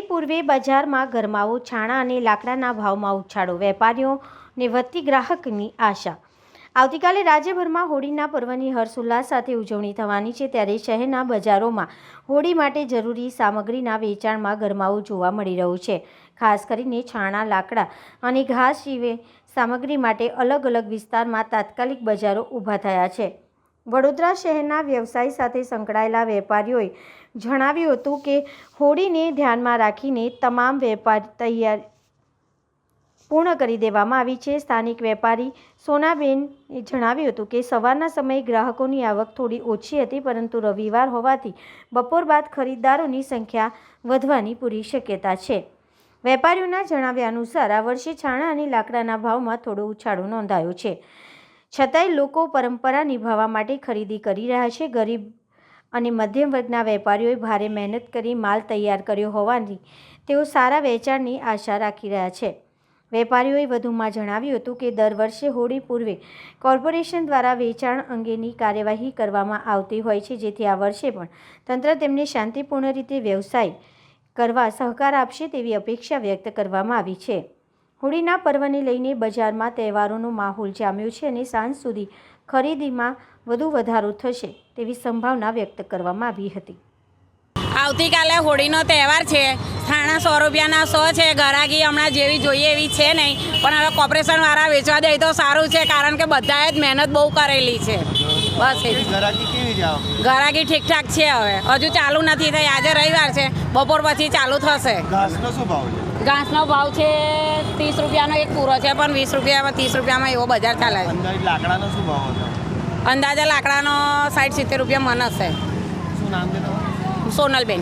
પૂર્વે બજારમાં ગરમાવો, છાણા અને લાકડાના ભાવમાં ઉછાળો, વેપારીઓને વધતી ગ્રાહકની આશા। આવતીકાલે રાજ્યભરમાં હોળીના પર્વની હર્ષોલ્લાસ સાથે ઉજવણી થવાની છે, ત્યારે શહેરના બજારોમાં હોળી માટે જરૂરી સામગ્રીના વેચાણમાં ગરમાવો જોવા મળી રહ્યો છે। ખાસ કરીને છાણા, લાકડા અને ઘાસ જેવી સામગ્રી માટે અલગ અલગ વિસ્તારમાં તાત્કાલિક બજારો ઊભા થયા છે। વડોદરા શહેરના વ્યવસાય સાથે સંકળાયેલા વેપારીઓએ જણાવ્યું હતું કે હોળીને ધ્યાનમાં રાખીને તમામ વેપાર તૈયારી પૂર્ણ કરી દેવામાં આવી છે। સ્થાનિક વેપારી સોનાબેને જણાવ્યું હતું કે સવારના સમયે ગ્રાહકોની આવક થોડી ઓછી હતી, પરંતુ રવિવાર હોવાથી બપોર બાદ ખરીદદારોની સંખ્યા વધવાની પૂરી શક્યતા છે। વેપારીઓના જણાવ્યા અનુસાર આ વર્ષે છાણા અને લાકડાના ભાવમાં થોડો ઉછાળો નોંધાયો છે, છતાંય લોકો પરંપરા નિભાવવા માટે ખરીદી કરી રહ્યા છે। ગરીબ અને મધ્યમ વર્ગના વેપારીઓએ ભારે મહેનત કરી માલ તૈયાર કર્યો હોવાથી તેઓ સારા વેચાણની આશા રાખી રહ્યા છે। વેપારીઓએ વધુમાં જણાવ્યું હતું કે દર વર્ષે હોળી પૂર્વે કોર્પોરેશન દ્વારા વેચાણ અંગેની કાર્યવાહી કરવામાં આવતી હોય છે, જેથી આ વર્ષે પણ તંત્ર તેમને શાંતિપૂર્ણ રીતે વ્યવસાય કરવા સહકાર આપશે તેવી અપેક્ષા વ્યક્ત કરવામાં આવી છે। હોળીના પર્વને લઈને બજારમાં તહેવારોનો માહોલ જામ્યો છે અને સાંજ સુધી ખરીદીમાં વધુ વધારો થશે તેવી સંભાવના વ્યક્ત કરવામાં આવી હતી। આવતીકાલે હોળીનો તહેવાર છે। છાણા 100 રૂપિયાના 100 છે। ગરાગી હમણાં જેવી જોઈએ એવી છે નહીં, પણ હવે કોર્પોરેશનવાળા વેચવા દે તો સારું છે, કારણ કે બધાએ જ મહેનત બહુ કરેલી છે। બસ એ ગરાગી કેવી જાવ? ગરાગી ઠીકઠાક છે, હવે હજુ ચાલુ નથી થઈ। આજે રવિવાર છે, બપોર પછી ચાલુ થશે। ઘાસનો શું ભાવ છે? ઘાસનો ભાવ છે 30 રૂપિયાનો એક પૂરો છે, પણ 20 રૂપિયામાં 30 રૂપિયામાં એવો બજાર ચાલે છે। અંદાજે લાકડાનો શું ભાવ હતો? અંદાજે લાકડાનો 60-70 રૂપિયા મન હશે। શું નામ છે તમારું? સોનલબેન।